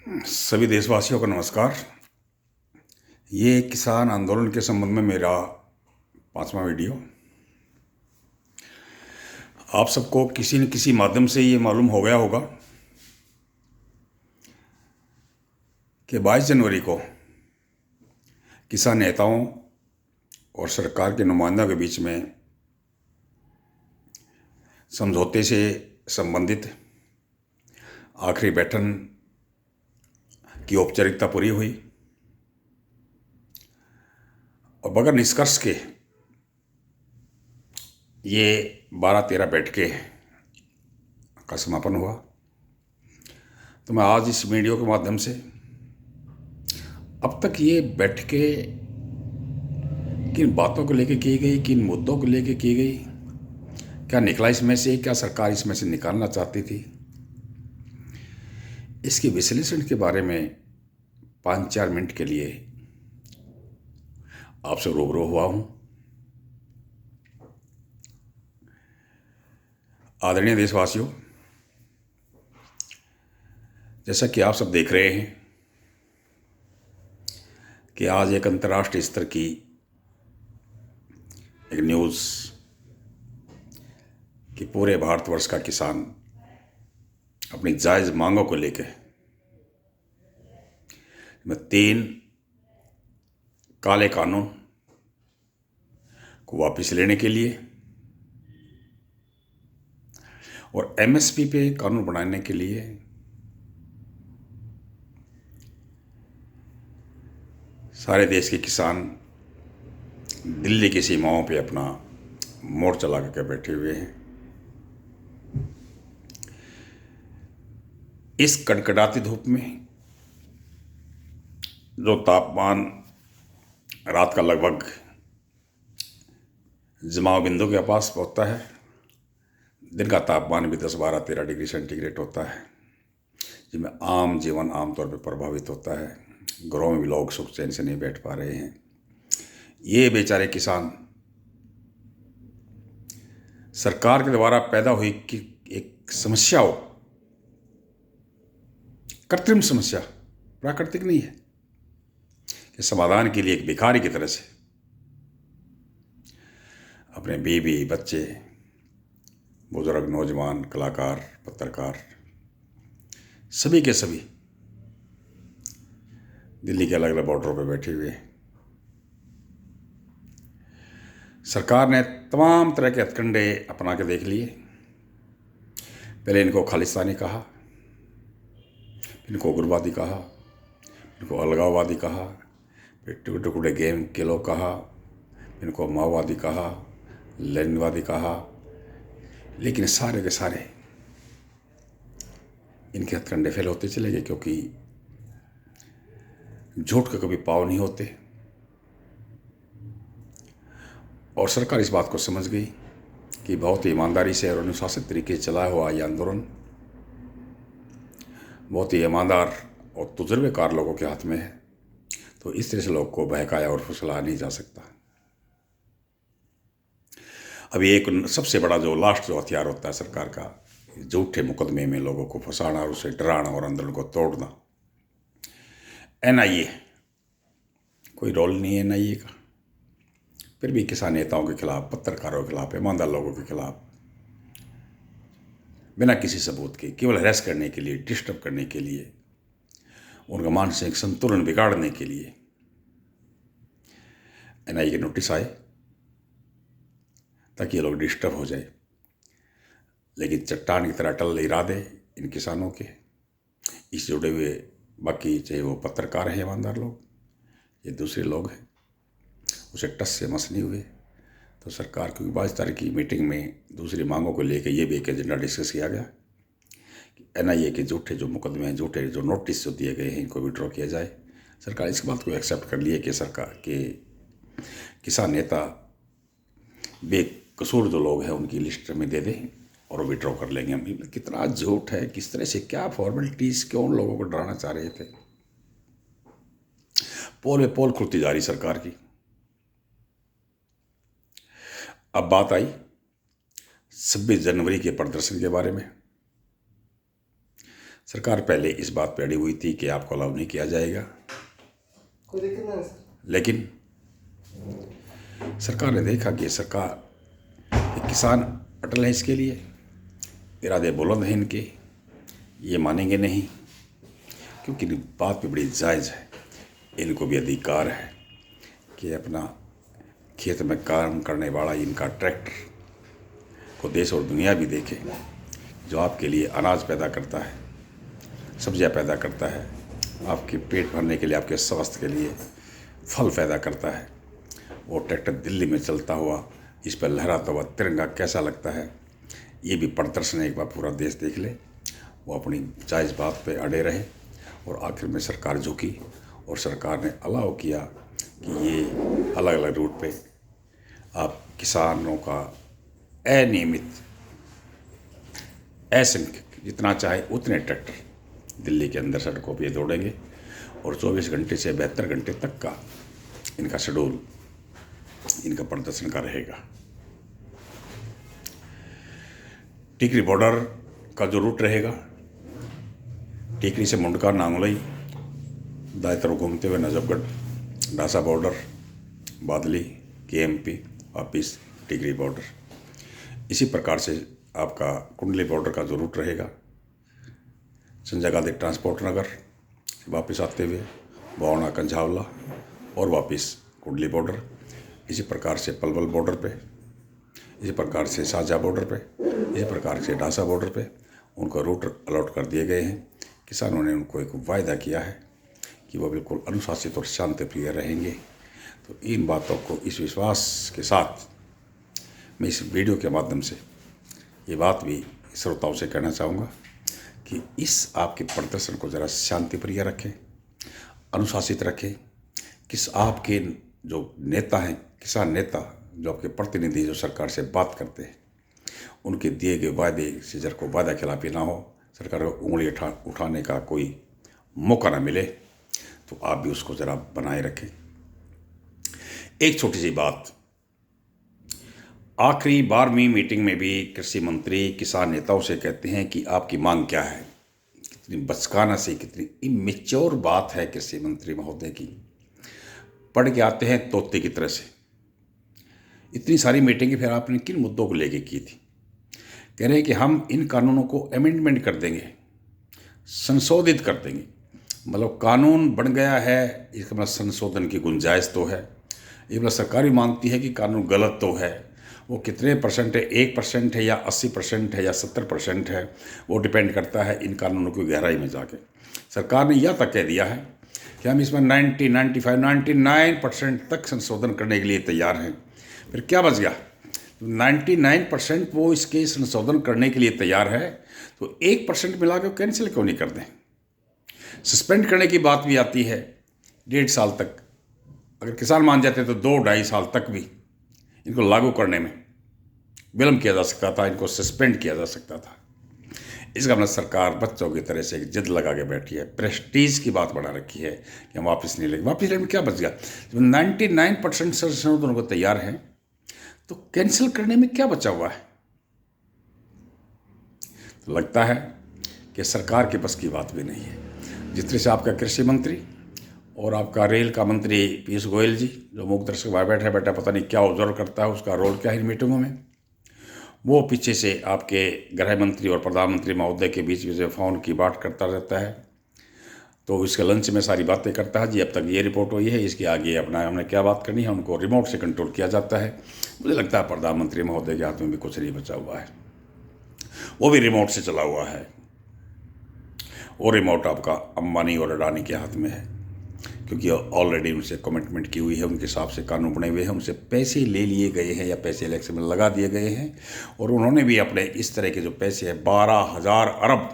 सभी देशवासियों को नमस्कार। ये किसान आंदोलन के संबंध में मेरा 5वां वीडियो। आप सबको किसी न किसी माध्यम से ये मालूम हो गया होगा कि 22 जनवरी को किसान नेताओं और सरकार के नुमाइंदों के बीच में समझौते से संबंधित आखिरी बैठक की औपचारिकता पूरी हुई और बगैर निष्कर्ष के ये 12-13 बैठकें का समापन हुआ। तो मैं आज इस वीडियो के माध्यम से अब तक ये बैठकें किन बातों को लेकर की गई, किन मुद्दों को लेकर की गई, क्या निकला इसमें से, क्या सरकार इसमें से निकालना चाहती थी, इसके विश्लेषण के बारे में 5-4 मिनट के लिए आपसे रूबरू हुआ हूं। आदरणीय देशवासियों, जैसा कि आप सब देख रहे हैं कि आज एक अंतर्राष्ट्रीय स्तर की एक न्यूज़ कि पूरे भारतवर्ष का किसान अपनी जायज़ मांगों को लेकर में 3 काले कानून को वापस लेने के लिए और एमएसपी पे कानून बनाने के लिए सारे देश के किसान दिल्ली की सीमाओं पे अपना मोर्चा लगा कर बैठे हुए हैं। इस कड़कड़ाती धूप में जो तापमान रात का लगभग जमाव बिंदु के पास पहुंचता है, दिन का तापमान भी 10-12-13 डिग्री सेंटीग्रेड होता है, जिसमें आम जीवन आमतौर पर प्रभावित होता है। घरों में भी लोग सुख चैन से नहीं बैठ पा रहे हैं। ये बेचारे किसान सरकार के द्वारा पैदा हुई कि एक समस्या हो, कृत्रिम समस्या, प्राकृतिक नहीं है, कि समाधान के लिए एक भिखारी की तरह से अपने बीवी, बच्चे, बुजुर्ग, नौजवान, कलाकार, पत्रकार, सभी के सभी दिल्ली के अलग अलग बॉर्डरों पर बैठे हुए हैं। सरकार ने तमाम तरह के हथकंडे अपना के देख लिए। पहले इनको खालिस्तानी कहा, इनको उग्रवादी कहा, इनको अलगाववादी कहा, फिर टुकड़े गेम के लोग कहा, इनको माओवादी कहा, लेनिनवादी कहा, लेकिन सारे के सारे इनके हथकंडे फेल होते चले गए, क्योंकि झूठ के कभी पाँव नहीं होते। और सरकार इस बात को समझ गई कि बहुत ही ईमानदारी से और अनुशासित तरीके से चलाया हुआ ये आंदोलन बहुत ही ईमानदार और तजुर्बेकार लोगों के हाथ में है, तो इस तरह से लोग को बहकाया और फुसलाया नहीं जा सकता। अभी एक सबसे बड़ा जो लास्ट जो हथियार होता है सरकार का, झूठे मुकदमे में लोगों को फंसाना और उसे डराना और आंदोलन को तोड़ना। एनआईए, कोई रोल नहीं है एनआईए का, फिर भी किसान नेताओं के खिलाफ, पत्रकारों के खिलाफ, ईमानदार लोगों के खिलाफ बिना किसी सबूत के, केवल हरास करने के लिए, डिस्टर्ब करने के लिए, उनका मानसिक संतुलन बिगाड़ने के लिए एनआईए के नोटिस आए ताकि ये लोग डिस्टर्ब हो जाए। लेकिन चट्टान की तरह अटल इरादे इन किसानों के, इस जुड़े हुए बाकी चाहे वो पत्रकार हैं, ईमानदार लोग, ये दूसरे लोग हैं, उसे टस से मस नहीं हुए। तो सरकार की 22 तारीख की मीटिंग में दूसरी मांगों को लेकर ये भी एक एजेंडा डिस्कस किया गया कि एनआईए के झूठे जो मुकदमे हैं, झूठे जो नोटिस जो दिए गए हैं, इनको विड्रॉ किया जाए। सरकार इस बात को एक्सेप्ट कर लिए कि सरकार के किसान नेता बेकसूर जो लोग हैं उनकी लिस्ट में दे दें और वो विड्रॉ कर लेंगे। हम कितना झूठ है, किस तरह से, क्या फॉर्मेलिटीज, क्यों लोगों को डराना चाह रहे थे। पोल में पोल खुलती जा रही सरकार की। अब बात आई 26 जनवरी के प्रदर्शन के बारे में। सरकार पहले इस बात पे अड़ी हुई थी कि आपको अलाउ नहीं किया जाएगा, कोई दिक्कत नहीं सर। लेकिन सरकार ने देखा कि किसान अटल है, इसके लिए इरादे बुलंद हैं इनके, ये मानेंगे नहीं, क्योंकि बात भी बड़ी जायज़ है। इनको भी अधिकार है कि अपना खेत में काम करने वाला इनका ट्रैक्टर को देश और दुनिया भी देखे, जो आपके लिए अनाज पैदा करता है, सब्जियां पैदा करता है, आपके पेट भरने के लिए, आपके स्वास्थ्य के लिए फल पैदा करता है। वो ट्रैक्टर दिल्ली में चलता हुआ, इस पर लहराता हुआ तिरंगा कैसा लगता है, ये भी प्रदर्शन एक बार पूरा देश देख ले। वो अपनी जायज़ बात पे अड़े रहे और आखिर में सरकार झुकी और सरकार ने अलाउ किया कि ये अलग अलग रूट पे आप किसानों का अनियमित असंख्य जितना चाहे उतने ट्रैक्टर दिल्ली के अंदर सड़कों पे दौड़ेंगे और 24 घंटे से 72 घंटे तक का इनका शेड्यूल, इनका प्रदर्शन का रहेगा। टिकरी बॉर्डर का जो रूट रहेगा, टिकरी से मुंडका, नांगलई, दाएं तरफ घूमते हुए नजफगढ़, डासा बॉर्डर, बादली, KMP, वापिस टिकरी बॉर्डर। इसी प्रकार से आपका कुंडली बॉर्डर का जो रूट रहेगा, संजय गांधी ट्रांसपोर्ट नगर वापस आते हुए बौना, कंझावला और वापस कुंडली बॉर्डर। इसी प्रकार से पलवल बॉर्डर पे, इसी प्रकार से साझा बॉर्डर पे, इसी प्रकार से डासा बॉर्डर पे उनको रूट अलॉट कर दिए गए हैं। किसानों ने उनको एक वायदा किया है कि वो बिल्कुल अनुशासित और शांतिप्रिय रहेंगे। तो इन बातों को, इस विश्वास के साथ मैं इस वीडियो के माध्यम से ये बात भी श्रोताओं से कहना चाहूँगा कि इस आपके प्रदर्शन को ज़रा शांतिप्रिय रखें, अनुशासित रखें। आपके जो नेता हैं, किसान नेता, जो आपके प्रतिनिधि, जो सरकार से बात करते हैं, उनके दिए गए वायदे से जर को वादा खिलाफी ना हो, सरकार को उंगली उठाने का कोई मौका ना मिले, तो आप भी उसको ज़रा बनाए रखें। एक छोटी सी बात, आखिरी 12वीं मीटिंग में भी कृषि मंत्री किसान नेताओं से कहते हैं कि आपकी मांग क्या है। कितनी बचकाना सी, कितनी इमेच्योर बात है कृषि मंत्री महोदय की। पढ़ के आते हैं तोते की तरह से। इतनी सारी मीटिंगें फिर आपने किन मुद्दों को लेके की थी? कह रहे हैं कि हम इन कानूनों को अमेंडमेंट कर देंगे, संशोधित कर देंगे। मतलब कानून बन गया है, इसका मतलब संशोधन की गुंजाइश तो है। ये मतलब सरकार भी मानती है कि कानून गलत तो है। वो कितने परसेंट है, 1% है या 80% है या 70% है, वो डिपेंड करता है इन कानूनों की गहराई में जाके। सरकार ने यह तक कह दिया है कि हम इसमें 90, 95, 99% तक संशोधन करने के लिए तैयार हैं। फिर क्या बच गया? 99% वो इसके संशोधन करने के लिए तैयार है, तो 1% मिला के कैंसिल क्यों नहीं कर दें? सस्पेंड करने की बात भी आती है 1.5 साल तक। अगर किसान मान जाते तो 2-2.5 साल तक भी इनको लागू करने में विलम्ब किया जा सकता था, इनको सस्पेंड किया जा सकता था। इसका मतलब सरकार बच्चों की तरह से एक जिद लगा के बैठी है, प्रेस्टीज की बात बढ़ा रखी है कि हम वापस नहीं लेंगे। वापस लेने में क्या बच गया? 99% संशोधन को तैयार हैं, तो कैंसिल करने में क्या बचा हुआ है? तो लगता है कि सरकार के बस की बात भी नहीं है। जिस तरह से आपका कृषि मंत्री और आपका रेल का मंत्री पीयूष गोयल जी, जो मूक दर्शक बाहर बैठा पता नहीं क्या ऑब्जर्व करता है, उसका रोल क्या है इन मीटिंगों में, वो पीछे से आपके गृह मंत्री और प्रधानमंत्री महोदय के बीच में जो फ़ोन की बात करता रहता है, तो इसके लंच में सारी बातें करता है। जी अब तक ये रिपोर्ट हुई है, इसके आगे अपना हमने क्या बात करनी है, उनको रिमोट से कंट्रोल किया जाता है। मुझे लगता है प्रधानमंत्री महोदय के हाथ में भी कुछ नहीं बचा हुआ है, वो भी रिमोट से चला हुआ है। वो रिमोट आपका अंबानी और अडानी के हाथ में है, क्योंकि ऑलरेडी उनसे कमिटमेंट की हुई है, उनके हिसाब से कानून बने हुए हैं, उनसे पैसे ले लिए गए हैं या पैसे इलेक्शन में लगा दिए गए हैं, और उन्होंने भी अपने इस तरह के जो पैसे हैं 12,000 अरब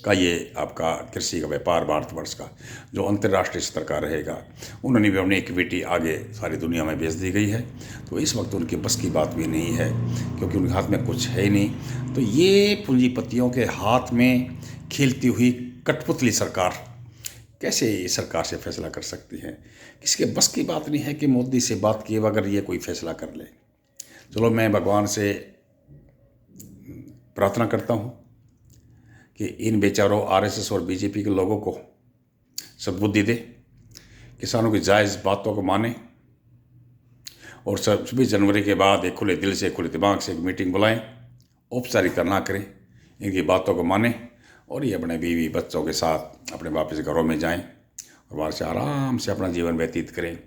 का ये आपका कृषि का व्यापार भारतवर्ष का जो अंतर्राष्ट्रीय स्तर का रहेगा, उन्होंने भी अपनी इक्विटी आगे सारी दुनिया में बेच दी गई है। तो इस वक्त उनके बस की बात भी नहीं है, क्योंकि उनके हाथ में कुछ है ही नहीं। तो ये पूंजीपतियों के हाथ में खेलती हुई कठपुतली सरकार कैसे सरकार से फैसला कर सकती है? किसके बस की बात नहीं है कि मोदी से बात किए बगैर ये कोई फैसला कर ले। चलो मैं भगवान से प्रार्थना करता हूँ कि इन बेचारों आरएसएस और बीजेपी के लोगों को सद्बुद्धि दे, किसानों की जायज़ बातों को माने और 26 जनवरी के बाद एक खुले दिल से, खुले दिमाग से एक मीटिंग बुलाएं, औपचारिकता ना करें, इनकी बातों को माने और ये अपने बीवी बच्चों के साथ अपने वापस घरों में जाएं और वहाँ से आराम से अपना जीवन व्यतीत करें।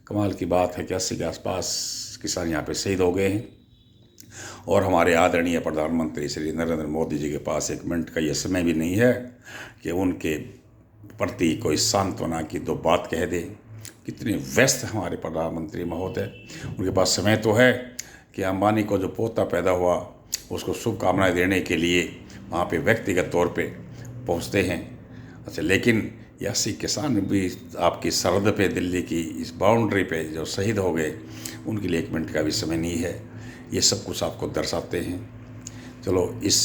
कमाल की बात है कि 80 के आसपास किसान यहाँ पे शहीद हो गए हैं और हमारे आदरणीय प्रधानमंत्री श्री नरेंद्र मोदी जी के पास एक मिनट का ये समय भी नहीं है कि उनके प्रति कोई सांत्वना की दो बात कह दे। कितने व्यस्त हमारे प्रधानमंत्री महोदय, उनके पास समय तो है कि अंबानी को जो पोता पैदा हुआ उसको शुभकामनाएं देने के लिए वहाँ पे व्यक्तिगत तौर पे पहुँचते हैं। अच्छा, लेकिन ये 80 किसान भी आपकी सरहद पे, दिल्ली की इस बाउंड्री पे जो शहीद हो गए, उनके लिए एक मिनट का भी समय नहीं है। ये सब कुछ आपको दर्शाते हैं। चलो, इस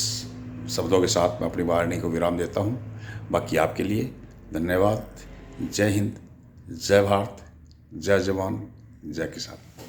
शब्दों के साथ मैं अपनी वाणी को विराम देता हूँ। बाकी आपके लिए धन्यवाद। जय हिंद, जय भारत, जय जवान, जय किसान।